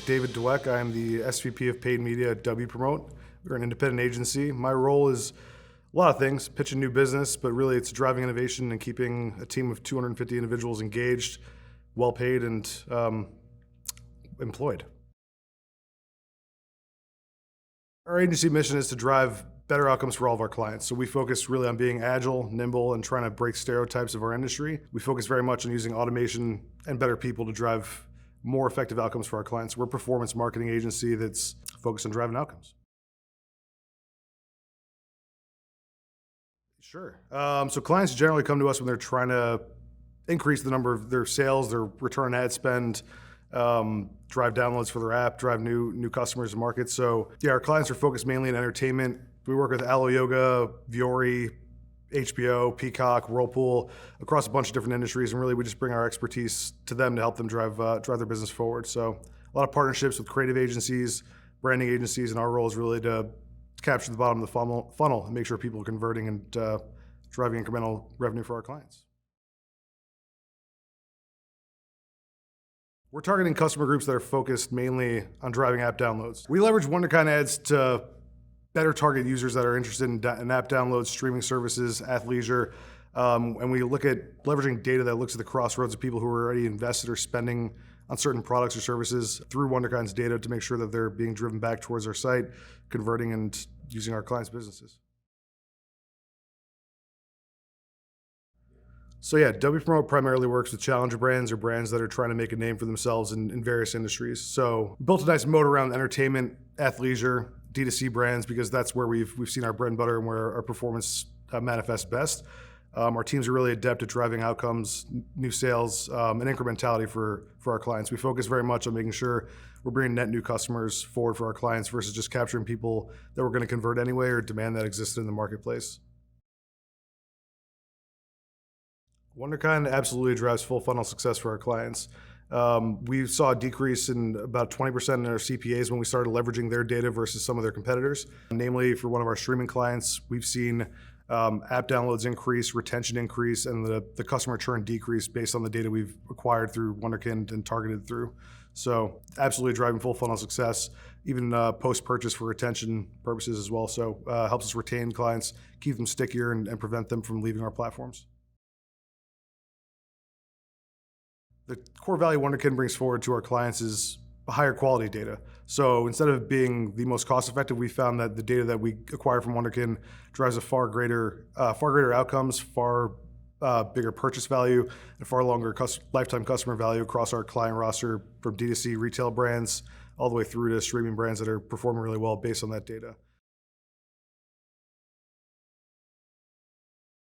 David Dweck. I am the SVP of Paid Media at Wpromote. We're an independent agency. My role is a lot of things, pitching new business, but really it's driving innovation and keeping a team of 250 individuals engaged, well paid, and employed. Our agency mission is to drive better outcomes for all of our clients. So we focus really on being agile, nimble, and trying to break stereotypes of our industry. We focus very much on using automation and better people to drive more effective outcomes for our clients. We're a performance marketing agency that's focused on driving outcomes. Sure. So clients generally come to us when they're trying to increase the number of their sales, their return on ad spend, drive downloads for their app, drive new customers to market. So yeah, our clients are focused mainly on entertainment. We work with Alo Yoga, Viore, HBO, Peacock, Whirlpool, across a bunch of different industries, and really we just bring our expertise to them to help them drive their business forward. So a lot of partnerships with creative agencies, branding agencies, and our role is really to capture the bottom of the funnel and make sure people are converting and driving incremental revenue for our clients. We're targeting customer groups that are focused mainly on driving app downloads. We leverage Wunderkind ads to better target users that are interested in app downloads, streaming services, athleisure, and we look at leveraging data that looks at the crossroads of people who are already invested or spending on certain products or services through Wunderkind's data to make sure that they're being driven back towards our site, converting and using our clients' businesses. So yeah, Wpromote primarily works with challenger brands or brands that are trying to make a name for themselves in various industries. So we built a nice moat around entertainment, athleisure, D2C brands, because that's where we've seen our bread and butter and where our performance manifests best. Our teams are really adept at driving outcomes, new sales, and incrementality for our clients. We focus very much on making sure we're bringing net new customers forward for our clients versus just capturing people that we're going to convert anyway or demand that existed in the marketplace. Wunderkind absolutely drives full funnel success for our clients. We saw a decrease in about 20% in our CPAs when we started leveraging their data versus some of their competitors. Namely, for one of our streaming clients, we've seen app downloads increase, retention increase, and the customer churn decrease based on the data we've acquired through Wunderkind and targeted through. So absolutely driving full funnel success, even post-purchase for retention purposes as well. So helps us retain clients, keep them stickier, and prevent them from leaving our platforms. The core value Wunderkind brings forward to our clients is higher quality data. So instead of being the most cost effective, we found that the data that we acquire from Wunderkind drives a far greater outcomes, far bigger purchase value, and far longer lifetime customer value across our client roster from D2C retail brands all the way through to streaming brands that are performing really well based on that data.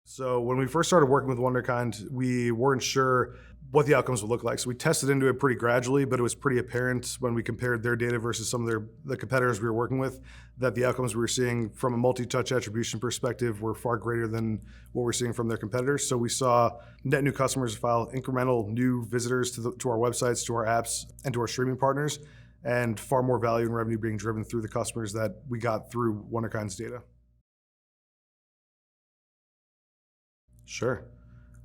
So when we first started working with Wunderkind, we weren't sure what the outcomes would look like. So we tested into it pretty gradually, but it was pretty apparent when we compared their data versus some of the competitors we were working with that the outcomes we were seeing from a multi-touch attribution perspective were far greater than what we're seeing from their competitors. So we saw net new customers file incremental new visitors to our websites, to our apps, and to our streaming partners, and far more value and revenue being driven through the customers that we got through Wunderkind's data. Sure.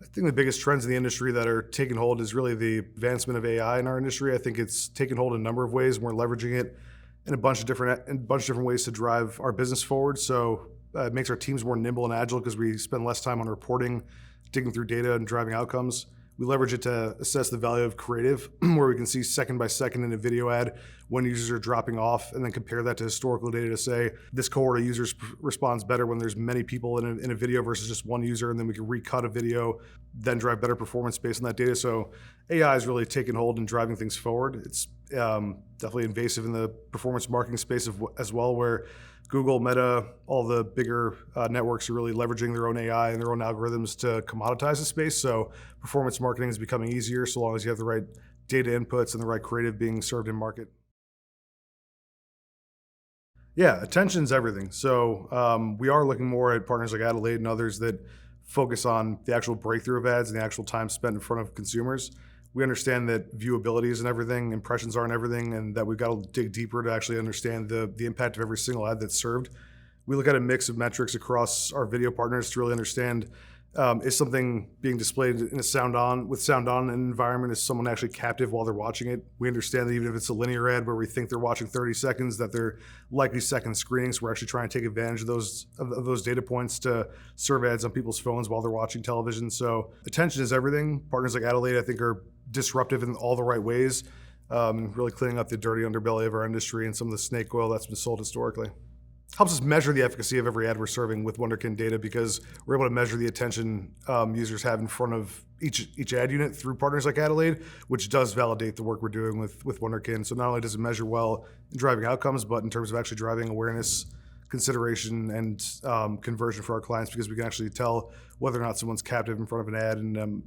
I think the biggest trends in the industry that are taking hold is really the advancement of AI in our industry. I think it's taken hold in a number of ways, and we're leveraging it in a bunch of different ways to drive our business forward. So it makes our teams more nimble and agile because we spend less time on reporting, digging through data, and driving outcomes. We leverage it to assess the value of creative, where we can see second by second in a video ad when users are dropping off, and then compare that to historical data to say this cohort of users responds better when there's many people in a video versus just one user, and then we can recut a video, then drive better performance based on that data. So AI is really taking hold and driving things forward. It's definitely invasive in the performance marketing space as well, where Google, Meta, all the bigger networks are really leveraging their own AI and their own algorithms to commoditize the space. So performance marketing is becoming easier so long as you have the right data inputs and the right creative being served in market. Yeah, attention's everything. So we are looking more at partners like Adelaide and others that focus on the actual breakthrough of ads and the actual time spent in front of consumers. We understand that viewability isn't everything, impressions aren't everything, and that we've got to dig deeper to actually understand the impact of every single ad that's served. We look at a mix of metrics across our video partners to really understand Is something being displayed in a sound on an environment? Is someone actually captive while they're watching it? We understand that even if it's a linear ad where we think they're watching 30 seconds, that they're likely second screenings. We're actually trying to take advantage of those data points to serve ads on people's phones while they're watching television. So attention is everything. Partners like Adelaide, I think, are disruptive in all the right ways, really cleaning up the dirty underbelly of our industry and some of the snake oil that's been sold historically. Helps us measure the efficacy of every ad we're serving with Wunderkind data, because we're able to measure the attention users have in front of each ad unit through partners like Adelaide, which does validate the work we're doing with Wunderkind. So not only does it measure well in driving outcomes, but in terms of actually driving awareness, consideration, and conversion for our clients, because we can actually tell whether or not someone's captive in front of an ad, and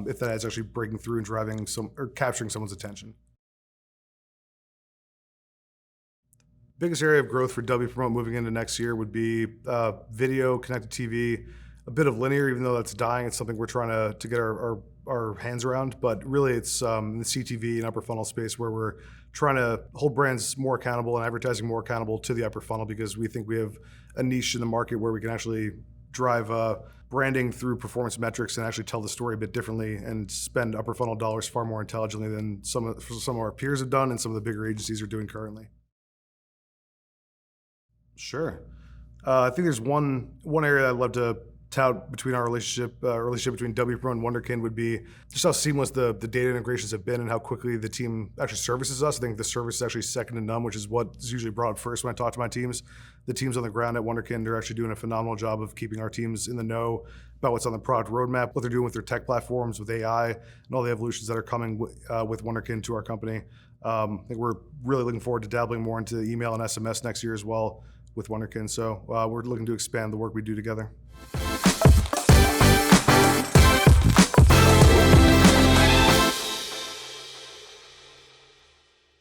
if that ad's actually breaking through and driving or capturing someone's attention. Biggest area of growth for Wpromote moving into next year would be video, connected TV, a bit of linear, even though that's dying. It's something we're trying to get our hands around. But really, it's in the CTV and upper funnel space where we're trying to hold brands more accountable and advertising more accountable to the upper funnel, because we think we have a niche in the market where we can actually drive branding through performance metrics and actually tell the story a bit differently and spend upper funnel dollars far more intelligently than some of our peers have done and some of the bigger agencies are doing currently. Sure. I think there's one area I'd love to tout between our relationship between Wpromote and Wunderkind would be just how seamless the data integrations have been and how quickly the team actually services us. I think the service is actually second to none, which is what's usually brought up first when I talk to my teams. The teams on the ground at Wunderkind are actually doing a phenomenal job of keeping our teams in the know about what's on the product roadmap, what they're doing with their tech platforms, with AI, and all the evolutions that are coming with Wunderkind to our company. I think we're really looking forward to dabbling more into email and SMS next year as well with Wunderkind. So we're looking to expand the work we do together.